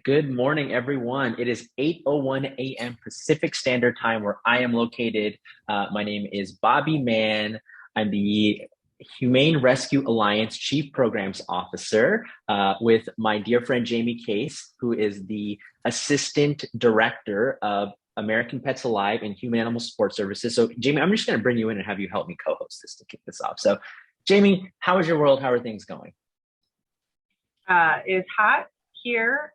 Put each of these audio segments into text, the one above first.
Good morning, everyone. It is 8:01 a.m. Pacific Standard Time where I am located. My name is Bobby Mann. I'm the Humane Rescue Alliance Chief Programs Officer with my dear friend Jami Case, who is the Assistant Director of American Pets Alive and Human Animal Support Services. So, Jami, I'm just going to bring you in and have you help me co-host this to kick this off. So, Jami, how is your world? How are things going? It's hot here,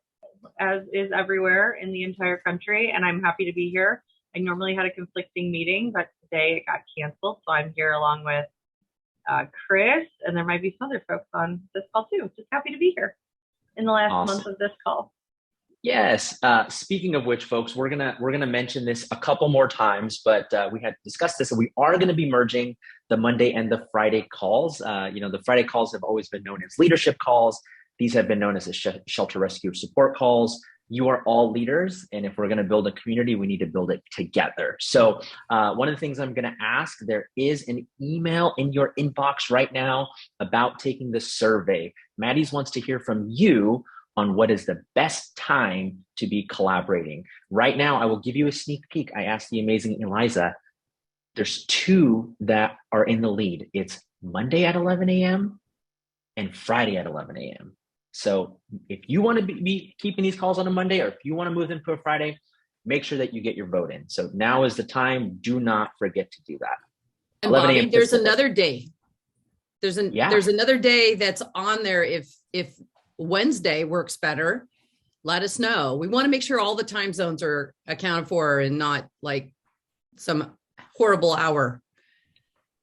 as is everywhere in the entire country, and I'm happy to be here. I normally had a conflicting meeting, but today it got canceled, so I'm here along with Chris, and there might be some other folks on this call too. Just happy to be here in the last month of this call. Yes. Speaking of which, folks, we're gonna mention this a couple more times, but we had discussed this, and we are going to be merging the Monday and the Friday calls. The Friday calls have always been known as leadership calls. These have been known as the shelter rescue support calls. You are all leaders, and if we're going to build a community, we need to build it together. So one of the things I'm going to ask, there is an email in your inbox right now about taking the survey. Maddie's wants to hear from you on what is the best time to be collaborating. Right now, I will give you a sneak peek. I asked the amazing Eliza. There's two that are in the lead. It's Monday at 11 a.m. and Friday at 11 a.m. So if you want to be keeping these calls on a Monday, or if you want to move them to a Friday, make sure that you get your vote in. So now is the time. Do not forget to do that. And Bobby, there's another day. There's another day that's on there. If Wednesday works better, let us know. We want to make sure all the time zones are accounted for and not like some horrible hour.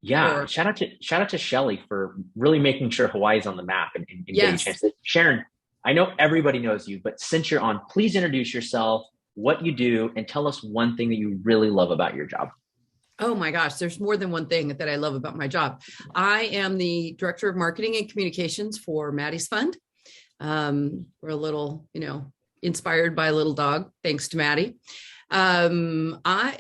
Yeah, shout out to Shelly for really making sure Hawaii's on the map and getting a chance. Sharon, I know everybody knows you, but since you're on, please introduce yourself, what you do, and tell us one thing that you really love about your job. Oh my gosh, there's more than one thing that I love about my job. I am the Director of Marketing and Communications for Maddie's Fund. We're a little, inspired by a little dog, thanks to Maddie. I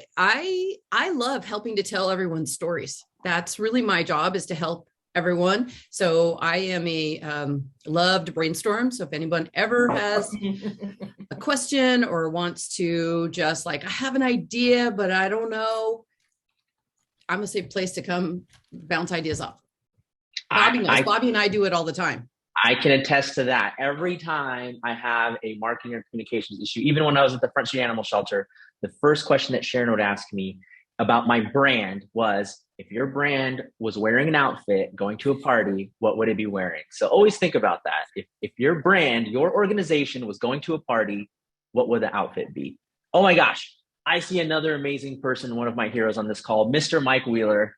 love helping to tell everyone's stories. That's really my job, is to help everyone. So I am love to brainstorm. So if anyone ever has a question or wants to just I have an idea, but I don't know, I'm a safe place to come bounce ideas off. Bobby knows. Bobby and I do it all the time. I can attest to that. Every time I have a marketing or communications issue, even when I was at the Front Street Animal Shelter, the first question that Sharon would ask me about my brand was, if your brand was wearing an outfit going to a party, what would it be wearing? So always think about that. If your brand, your organization was going to a party, what would the outfit be? Oh my gosh, I see another amazing person, one of my heroes on this call, Mr. Mike Wheeler.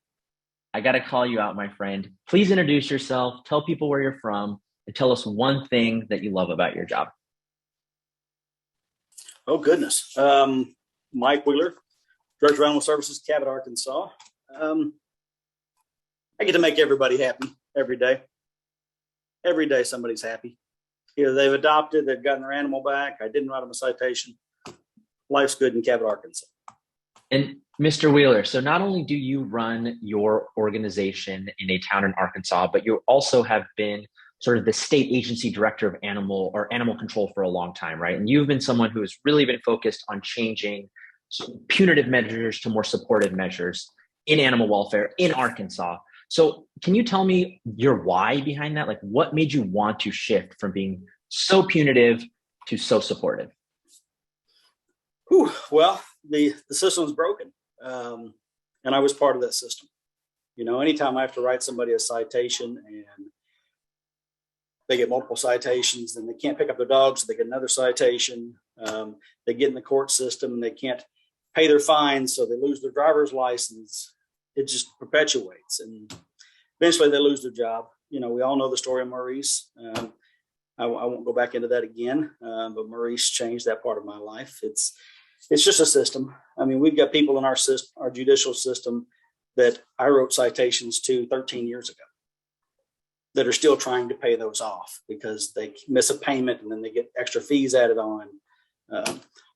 I got to call you out, my friend. Please introduce yourself, tell people where you're from, and tell us one thing that you love about your job. Oh, goodness. Mike Wheeler, Director of Animal Services, Cabot, Arkansas. I get to make everybody happy every day. Every day somebody's happy. Either they've adopted, they've gotten their animal back, I didn't write them a citation. Life's good in Cabot, Arkansas. And Mr. Wheeler, so not only do you run your organization in a town in Arkansas, but you also have been sort of the state agency director of animal control for a long time, right? And you've been someone who has really been focused on changing punitive measures to more supportive measures in animal welfare in Arkansas. So can you tell me your why behind that? What made you want to shift from being so punitive to so supportive? Well, the system's broken. And I was part of that system. Anytime I have to write somebody a citation and they get multiple citations, then they can't pick up their dogs, so they get another citation. They get in the court system and they can't pay their fines, so they lose their driver's license. It just perpetuates, and eventually they lose their job. We all know the story of Maurice. I won't go back into that again, but Maurice changed that part of my life. It's just a system. I mean, we've got people in our system, our judicial system, that I wrote citations to 13 years ago that are still trying to pay those off because they miss a payment and then they get extra fees added on.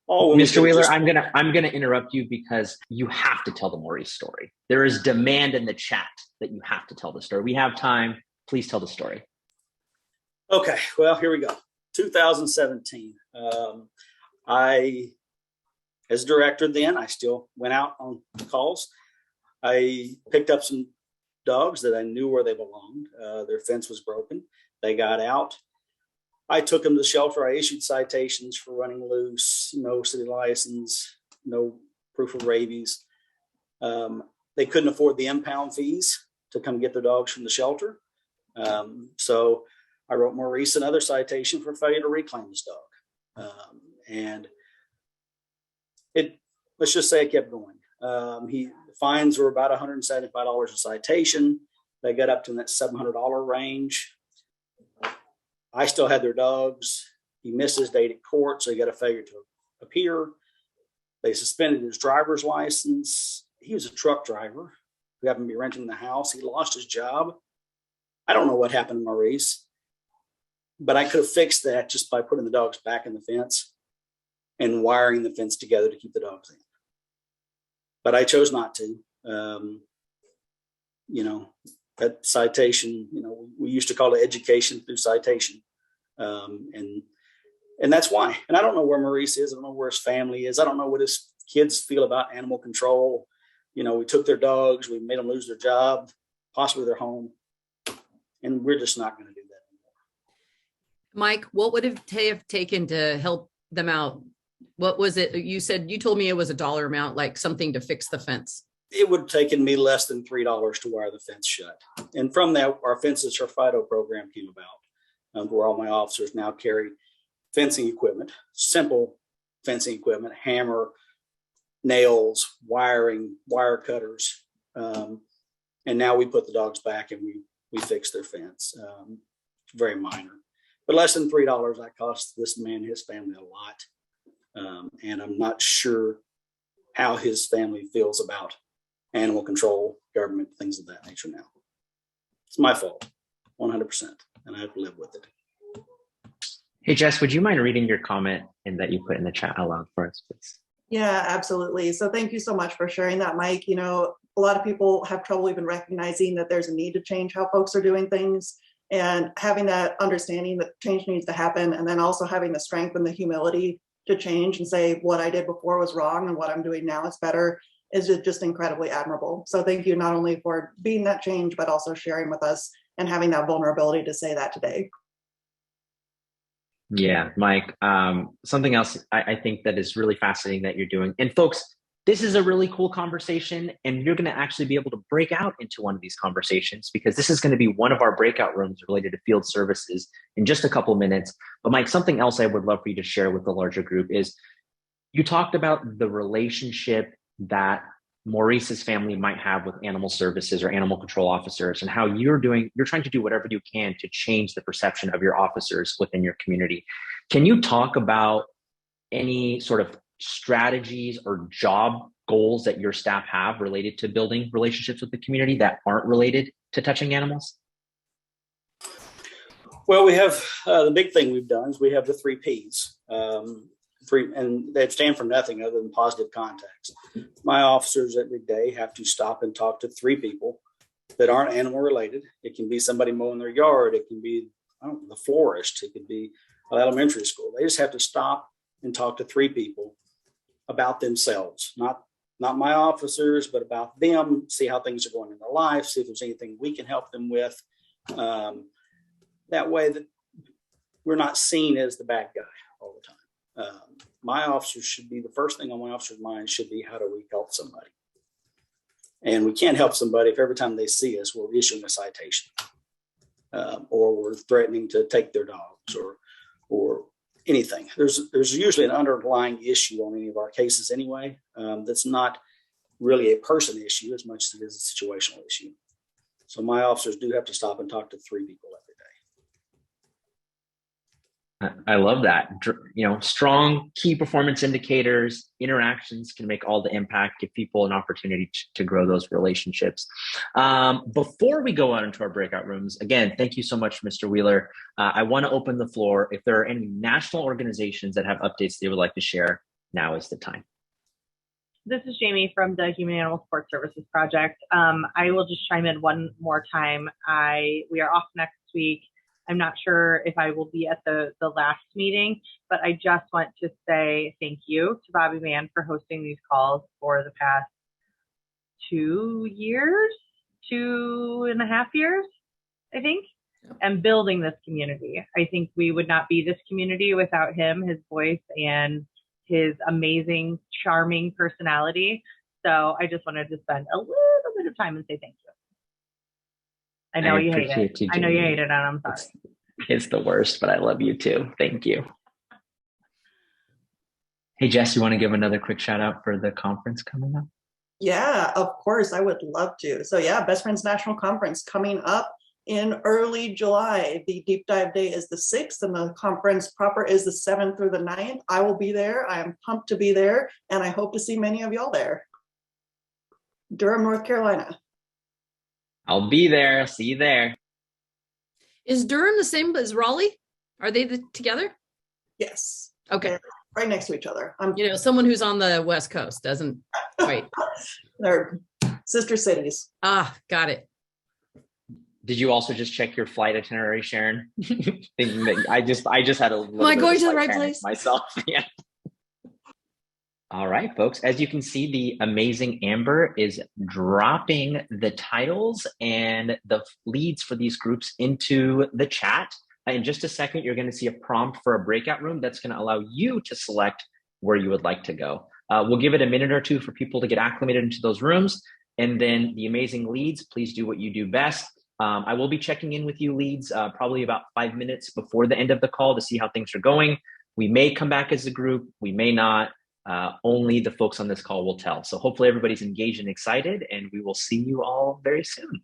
Mr. Wheeler, I'm gonna interrupt you because you have to tell the Maurice story. There is demand in the chat that you have to tell the story. We have time. Please tell the story. Okay, well, here we go. 2017. I, as director then, I still went out on calls. I picked up some dogs that I knew where they belonged. Their fence was broken. They got out. I took them to the shelter. I issued citations for running loose, no city license, no proof of rabies. They couldn't afford the impound fees to come get their dogs from the shelter. So I wrote Maurice another citation for failure to reclaim his dog. And let's just say it kept going. The fines were about $175 a citation. They got up to that $700 range. I still had their dogs. He missed his date at court, so he got a failure to appear. They suspended his driver's license. He was a truck driver who happened to be renting the house. He lost his job. I don't know what happened to Maurice, but I could have fixed that just by putting the dogs back in the fence and wiring the fence together to keep the dogs in. But I chose not to. That citation, we used to call it education through citation. And that's why. And I don't know where Maurice is. I don't know where his family is. I don't know what his kids feel about animal control. We took their dogs. We made them lose their job, possibly their home. And we're just not going to do that anymore. Mike, what would it have taken to help them out? What was it? You told me it was a dollar amount, like something to fix the fence. It would have taken me less than $3 to wire the fence shut. And from that, our Fences for Fido program came about, where all my officers now carry fencing equipment, simple fencing equipment, hammer, nails, wiring, wire cutters. And now we put the dogs back and we fix their fence. Very minor. But less than $3, that cost this man and his family a lot. And I'm not sure how his family feels about animal control, government, things of that nature now. It's my fault, 100%, and I have to live with it. Hey, Jess, would you mind reading your comment and that you put in the chat aloud for us, please? Yeah, absolutely. So thank you so much for sharing that, Mike. A lot of people have trouble even recognizing that there's a need to change how folks are doing things, and having that understanding that change needs to happen, and then also having the strength and the humility to change and say what I did before was wrong and what I'm doing now is better is just incredibly admirable. So thank you not only for being that change, but also sharing with us and having that vulnerability to say that today. Yeah, Mike, something else I think that is really fascinating that you're doing. And folks, this is a really cool conversation, and you're going to actually be able to break out into one of these conversations, because this is going to be one of our breakout rooms related to field services in just a couple of minutes. But Mike, something else I would love for you to share with the larger group is you talked about the relationship that Maurice's family might have with animal services or animal control officers, and how you're trying to do whatever you can to change the perception of your officers within your community. Can you talk about any sort of strategies or job goals that your staff have related to building relationships with the community that aren't related to touching animals? Well, we have the big thing we've done is we have the 3 Ps. And they stand for nothing other than positive contacts. My officers every day have to stop and talk to 3 people that aren't animal related. It can be somebody mowing their yard. It can be the florist. It could be an elementary school. They just have to stop and talk to 3 people about themselves, not my officers, but about them, see how things are going in their life, see if there's anything we can help them with. That way that we're not seen as the bad guy all the time. My officers should be, the first thing on my officer's mind should be, how do we help somebody? And we can't help somebody if every time they see us, we're issuing a citation, or we're threatening to take their dogs, or anything. There's usually an underlying issue on any of our cases anyway. That's not really a person issue as much as it is a situational issue. So my officers do have to stop and talk to 3 people every day. I love that. Strong key performance indicators, interactions can make all the impact, give people an opportunity to grow those relationships. Before we go out into our breakout rooms, again, thank you so much, Mr. Wheeler. I want to open the floor. If there are any national organizations that have updates they would like to share, now is the time. This is Jami from the Humane Animal Support Services Project. I will just chime in one more time. We are off next week. I'm not sure if I will be at the last meeting, but I just want to say thank you to Bobby Mann for hosting these calls for the past 2 years, 2.5 years, I think, and building this community. I think we would not be this community without him, his voice, and his amazing, charming personality. So I just wanted to spend a little bit of time and say thank you. I know you hate it. I know you hate it, and I'm sorry. It's the worst, but I love you too. Thank you. Hey, Jess, you want to give another quick shout out for the conference coming up? Yeah, of course, I would love to. So yeah, Best Friends National Conference coming up in early July. The deep dive day is the 6th and the conference proper is the 7th through the 9th. I will be there. I am pumped to be there, and I hope to see many of y'all there. Durham, North Carolina. I'll be there. I'll see you there. Is Durham the same as Raleigh? Are they together? Yes. Okay. They're right next to each other. Someone who's on the West Coast doesn't quite. They're sister cities. Ah, got it. Did you also just check your flight itinerary, Sharon? Thinking that I just had a little Am I bit going of to the right place myself? Yeah. All right, folks. As you can see, the amazing Amber is dropping the titles and the leads for these groups into the chat. In just a second, you're going to see a prompt for a breakout room that's going to allow you to select where you would like to go. We'll give it a minute or two for people to get acclimated into those rooms. And then the amazing leads, please do what you do best. I will be checking in with you leads probably about 5 minutes before the end of the call to see how things are going. We may come back as a group, we may not. Only the folks on this call will tell. So hopefully everybody's engaged and excited, and we will see you all very soon.